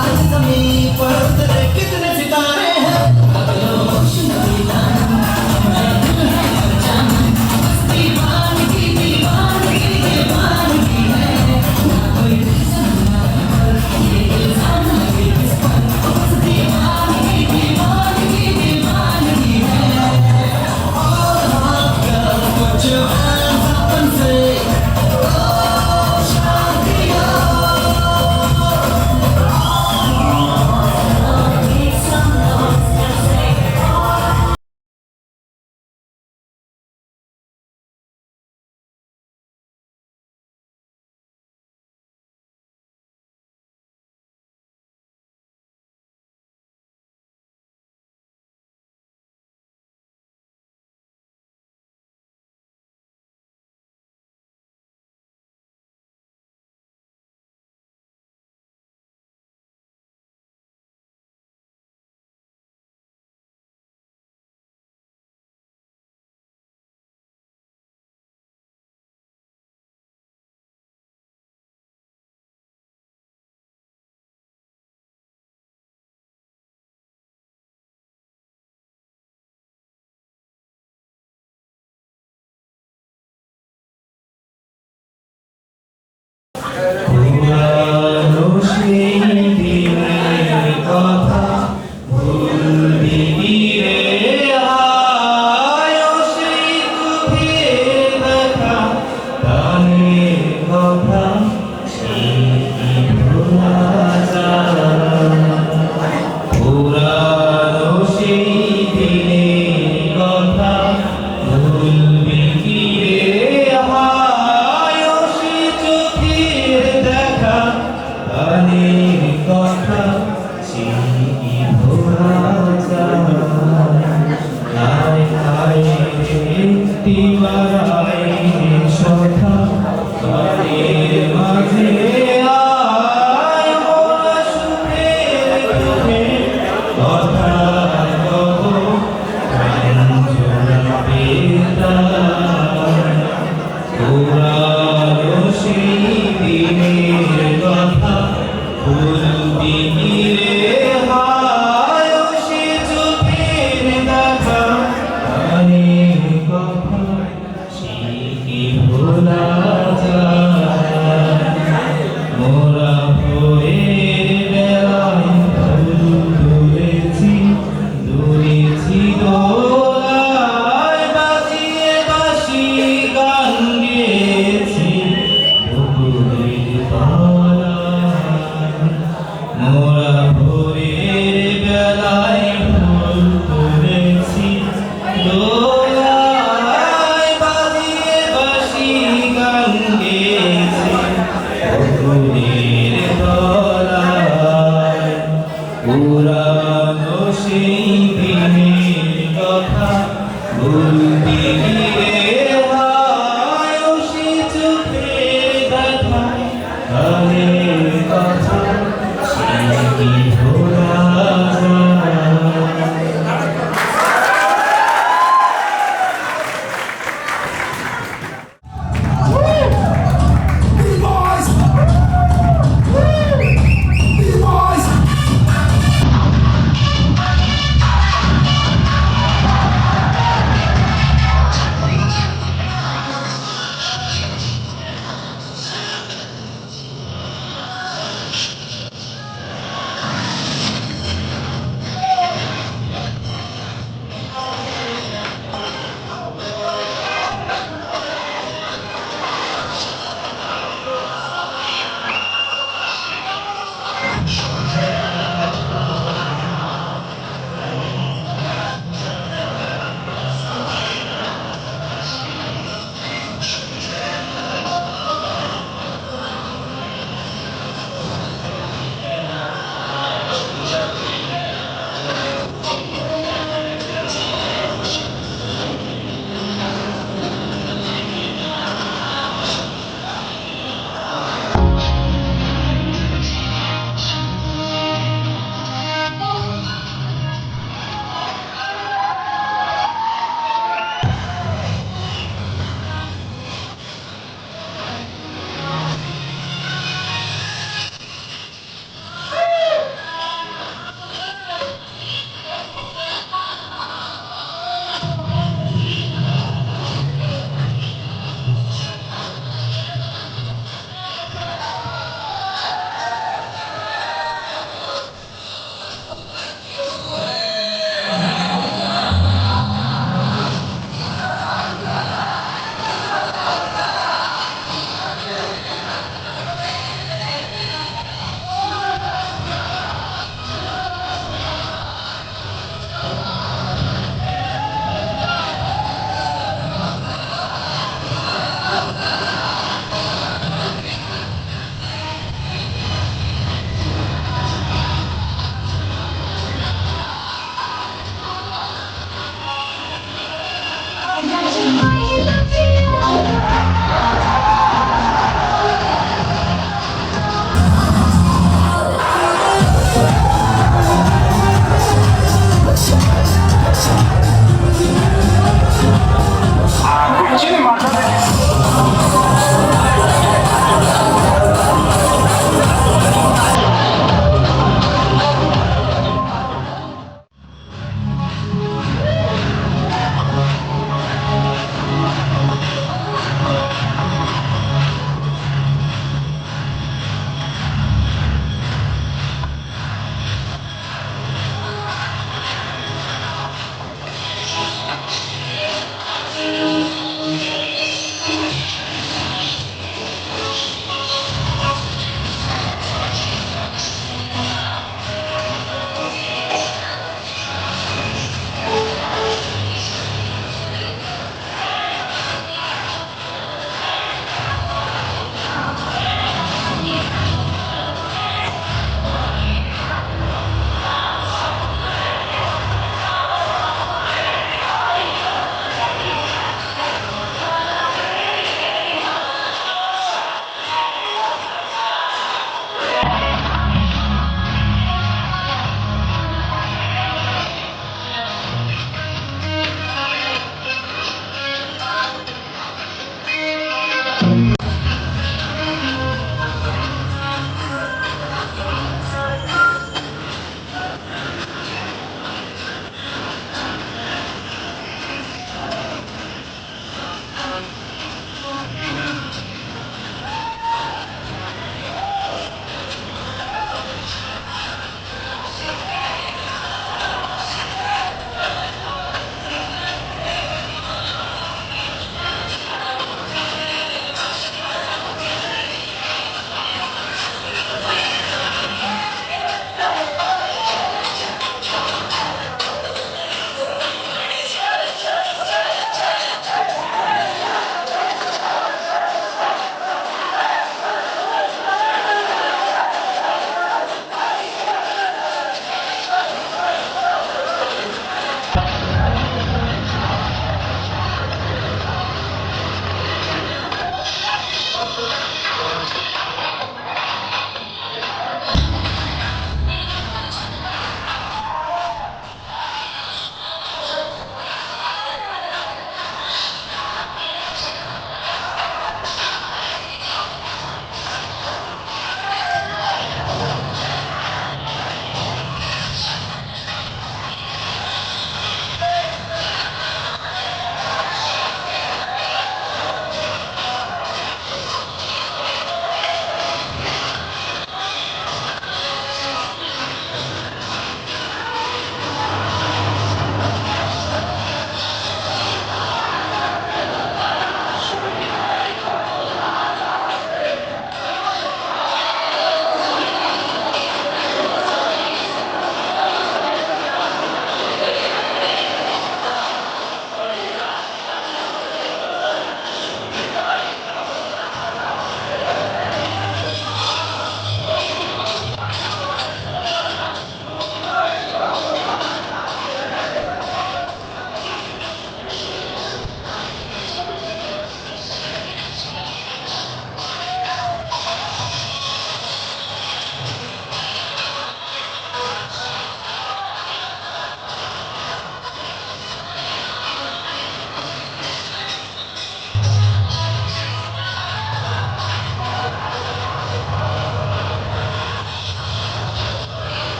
आज ज़मीन पर उतरे कितने सितारे हैं,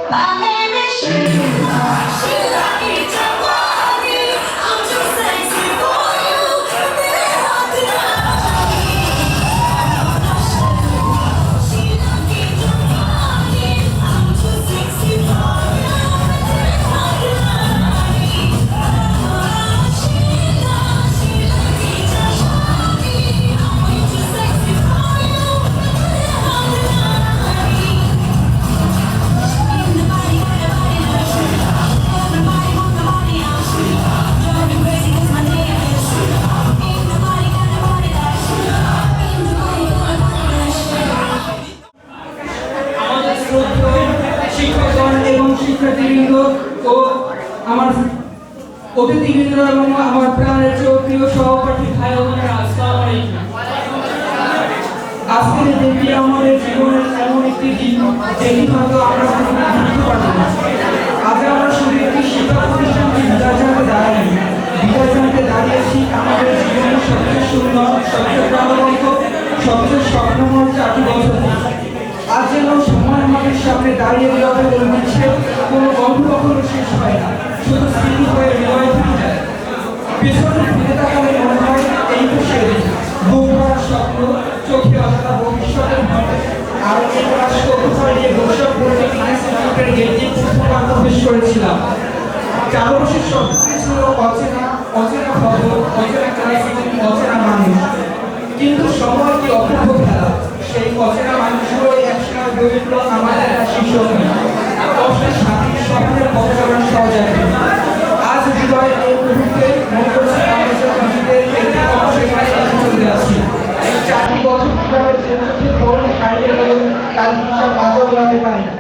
My name is Sheila. Sheila Itamwani. I'm too sexy for you. Sheila Itamwani. I'm too sexy for you. আমাদের শ্রদ্ধেয় শিক্ষকগণ এবং শিক্ষার্থীবৃন্দ ও আমার অতিথিবৃন্দ এবং আমার প্রাণের চেয়েও প্রিয় সহপাঠী ভাই ও বোনেরা, আসসালামু আলাইকুম। আজকের দিনটি আমাদের জীবনের এমন একটি দিন যেটি হয়তো আমরা কখনো ভুলতে পারবো না। আজ আমরা শুধু একটি শিক্ষা প্রতিষ্ঠানকে বিদায় জানাতে দাঁড়াইনি, বিদায় জানাতে দাঁড়িয়েছি আমাদের জীবনের সবচেয়ে সুন্দর, সবচেয়ে প্রাণবন্ত, সবচেয়ে স্বপ্নময় 4টি বছর। আজ যেন সময় আমাদের সামনে দাঁড়িয়ে বিরোধে বলে দিচ্ছে, কোনো গল্প কখনো শেষ হয় না, শুধু স্মৃতি হয়ে হৃদয় থেকে যায়। পেছনে ফিরে তাকালে মনে হয় এই তো সেই বুক ভরা স্বপ্ন, চোখে অজানা ভবিষ্যতের ভয়। আর এই ক্লাস কৌতূহল নিয়ে ভবিষ্যৎ পরিচিত ইনস্টিটিউটের গেটে পুস্তকান্ত প্রবেশ করেছিলাম। 4 বছর সবকিছু ছিল অচেনা, অচেনা খবর, অচেনা ক্লাসরুম, অচেনা মানুষ। কিন্তু সময় কি অপূর্ব খেলা, সেই অচেনা মানুষগুলোই একসময় গড়ে উঠল আমাদের শিক্ষক। কষ্টের সাথী স্বপ্নের পথে চলার সহজাতি। আজ হৃদয় এই মুহূর্তে মনে করছে আমাদের নিজেদের একটি অংশ এখানে চলে আসছি। এই 4টি বছর কিভাবে চোখে ধরুন হারিয়ে গেল, তার হিসাব আজও বলাতে পারি না।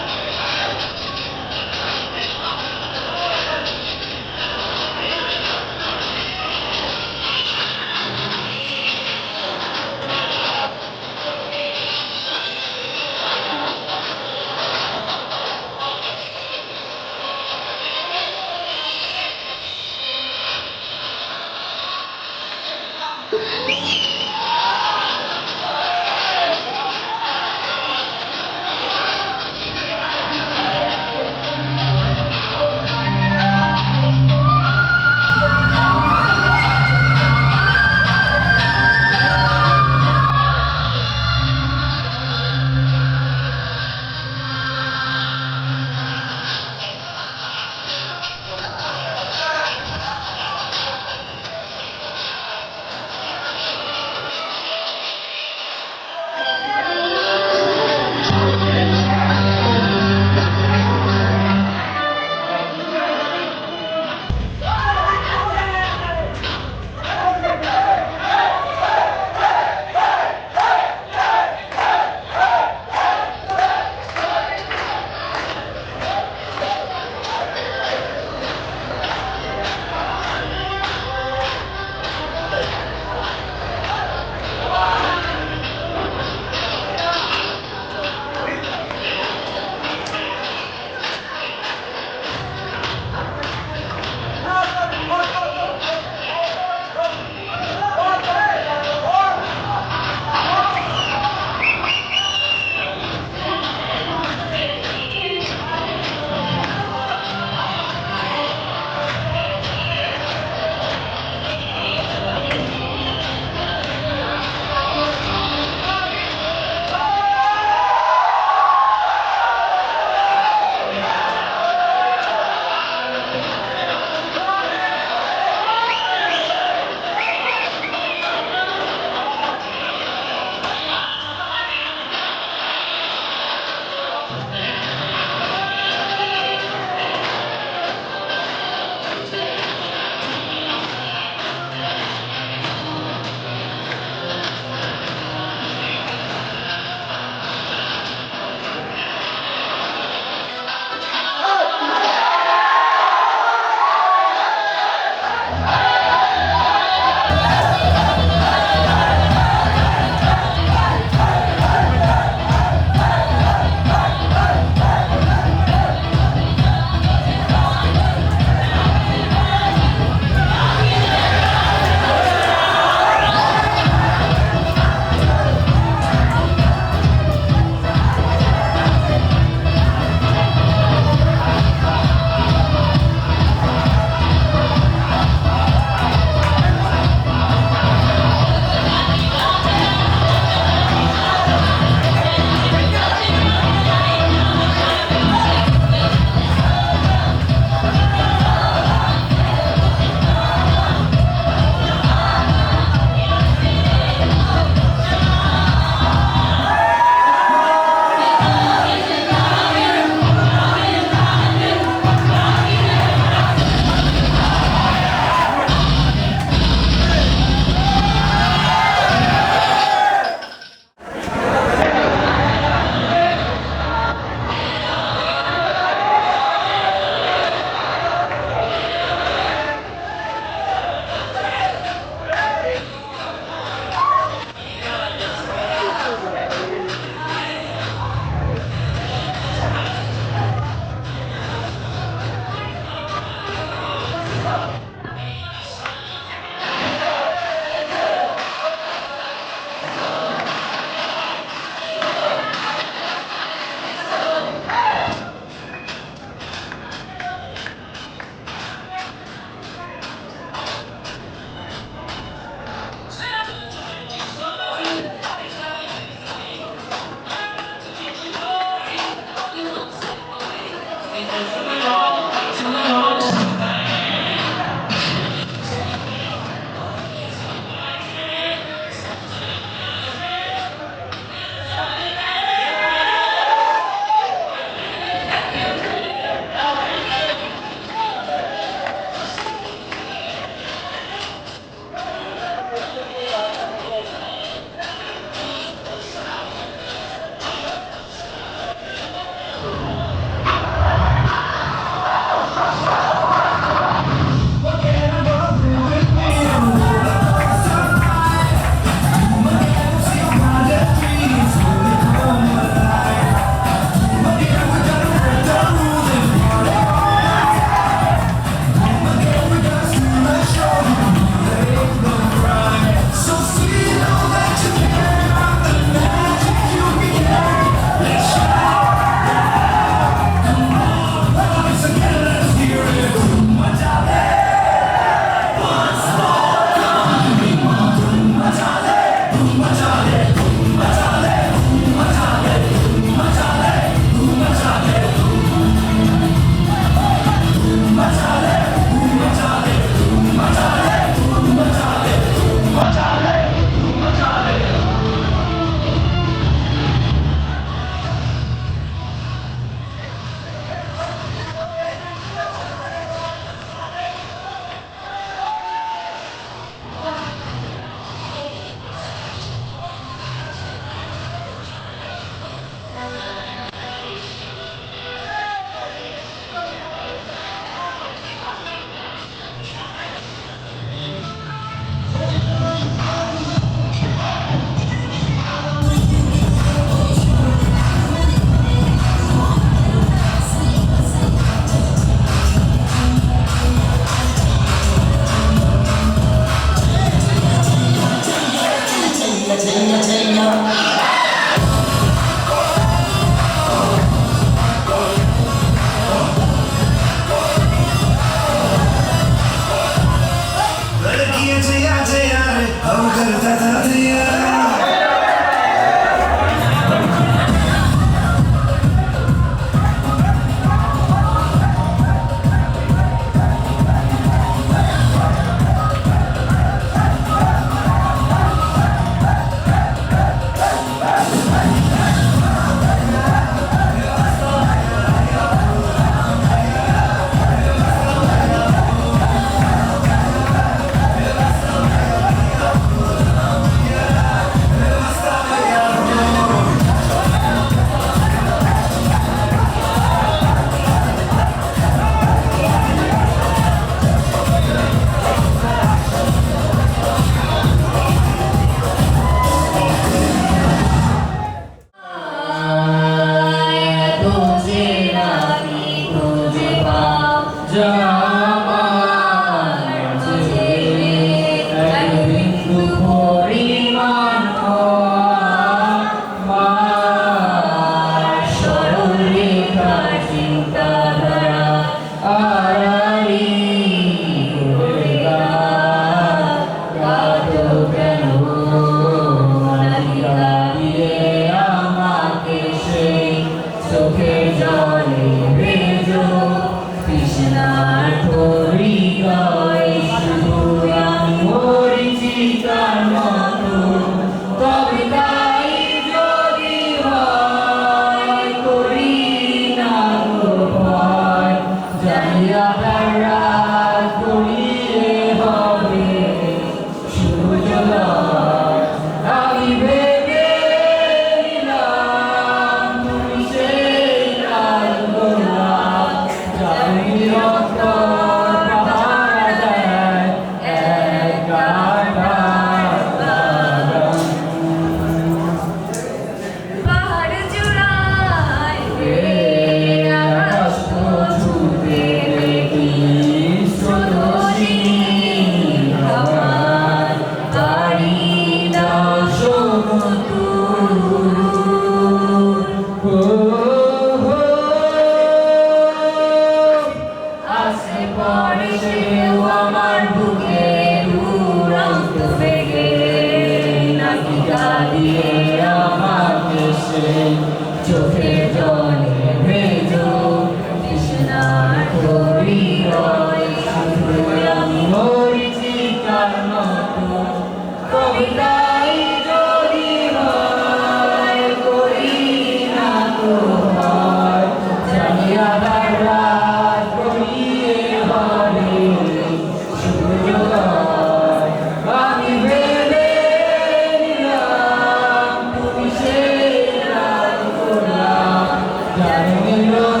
জানি